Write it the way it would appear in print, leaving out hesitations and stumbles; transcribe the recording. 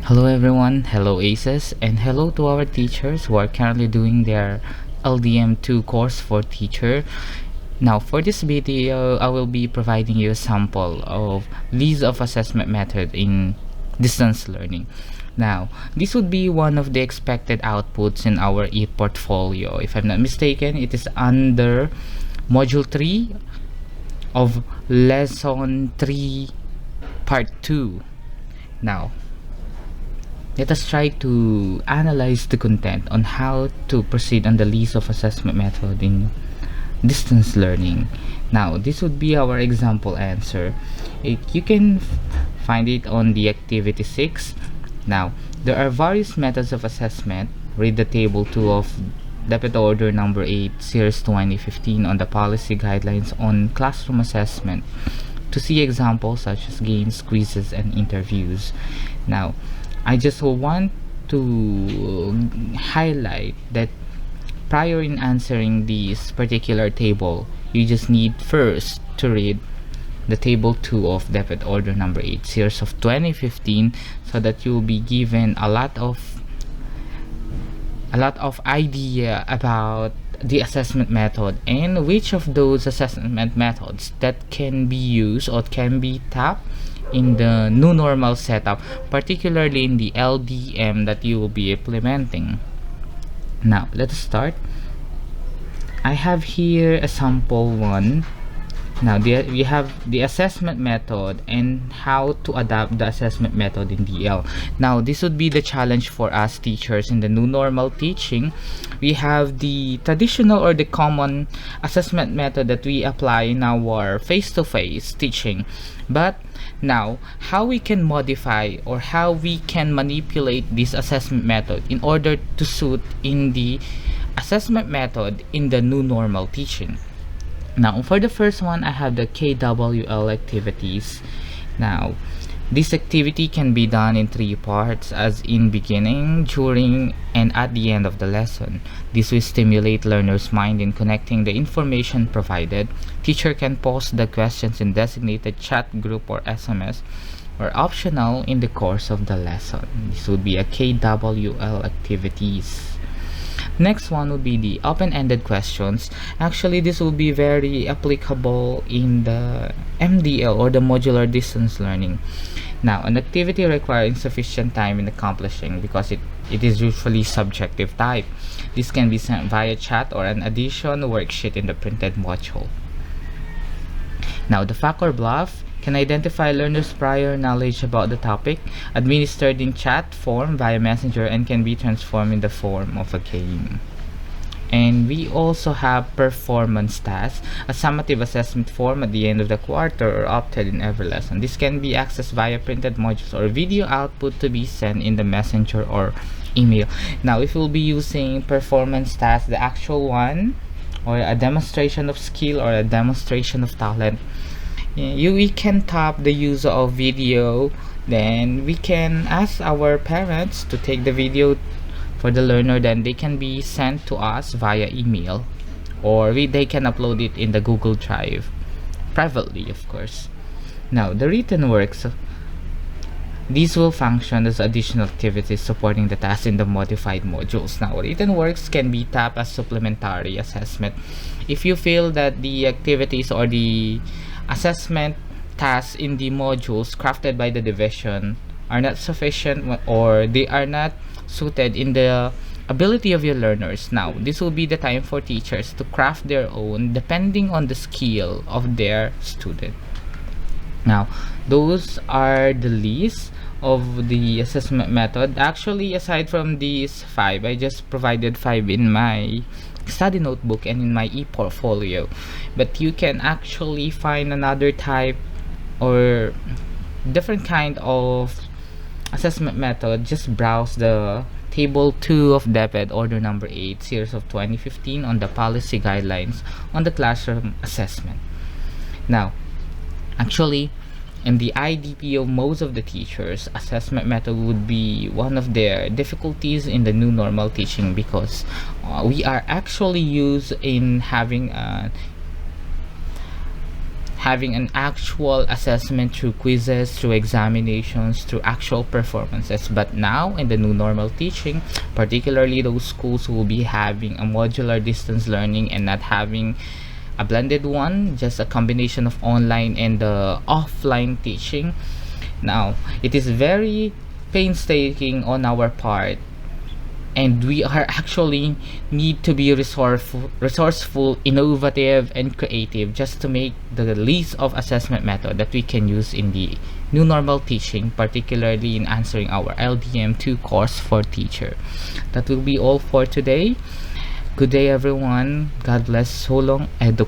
Hello everyone, hello ACES, and hello to our teachers who are currently doing their LDM2 course for teacher. Now for this video, I will be providing you a sample of list of assessment method in distance learning. Now, this would be one of the expected outputs in our e-portfolio. If I'm not mistaken, it is under Module 3 of Lesson 3 Part 2. Now, let us try to analyze the content on how to proceed on the list of assessment method in distance learning. Now, this would be our example answer. You can find it on the activity 6. Now, there are various methods of assessment. Read the table 2 of Depth Order number 8, Series 2015 on the policy guidelines on classroom assessment to see examples such as games, quizzes, and interviews. Now, I just want to highlight that prior in answering this particular table, you just need first to read the table 2 of Depth Order number 8, series of 2015, so that you will be given a lot of idea about the assessment method and which of those assessment methods that can be used or can be tapped in the new normal setup, particularly in the LDM that you will be implementing. Now let's start. I have here a sample one. Now we have the assessment method and how to adapt the assessment method in DL. Now this would be the challenge for us teachers in the new normal teaching. We have the traditional or the common assessment method that we apply in our face-to-face teaching, but now how we can modify or how we can manipulate this assessment method in order to suit in the assessment method in the new normal teaching. Now for the first one, I have the KWL activities. Now this activity can be done in 3 parts, as in beginning, during, and at the end of the lesson. This will stimulate learners' mind in connecting the information provided. Teacher can post the questions in designated chat group or SMS, or optional in the course of the lesson. This would be a KWL activities. Next one would be the open-ended questions. Actually, this will be very applicable in the MDL or the modular distance learning. Now, an activity requiring sufficient time in accomplishing because it is usually subjective type. This can be sent via chat or an addition worksheet in the printed module. Now, the fact or bluff can identify learners' prior knowledge about the topic, administered in chat form via messenger, and can be transformed in the form of a game. And we also have performance tasks, a summative assessment form at the end of the quarter or opted in every lesson. This can be accessed via printed modules or video output to be sent in the messenger or email. Now if we'll be using performance tasks, the actual one, or a demonstration of skill or a demonstration of talent, we can tap the use of video. Then we can ask our parents to take the video for the learner, then they can be sent to us via email, or they can upload it in the Google Drive privately, of course. Now the written works, these will function as additional activities supporting the tasks in the modified modules. Now written works can be tapped as supplementary assessment if you feel that the activities or the assessment tasks in the modules crafted by the division are not sufficient or they are not suited in the ability of your learners. Now this will be the time for teachers to craft their own depending on the skill of their student. Now those are the list of the assessment method. Actually, aside from these 5, I just provided 5 in my study notebook and in my e-portfolio, but you can actually find another type or different kind of assessment method. Just browse the table 2 of Depth Order number 8, series of 2015 on the policy guidelines on the classroom assessment. Now actually, in the IDP of most of the teachers, assessment method would be one of their difficulties in the new normal teaching, because we are actually used in having having an actual assessment through quizzes, through examinations, through actual performances. But now in the new normal teaching, particularly those schools who will be having a modular distance learning and not having a blended one, just a combination of online and offline teaching, now it is very painstaking on our part, and we are actually need to be resourceful, innovative, and creative just to make the list of assessment method that we can use in the new normal teaching, particularly in answering our LDM2 course for teacher. That will be all for today. Good day, everyone. God bless. So long, Edu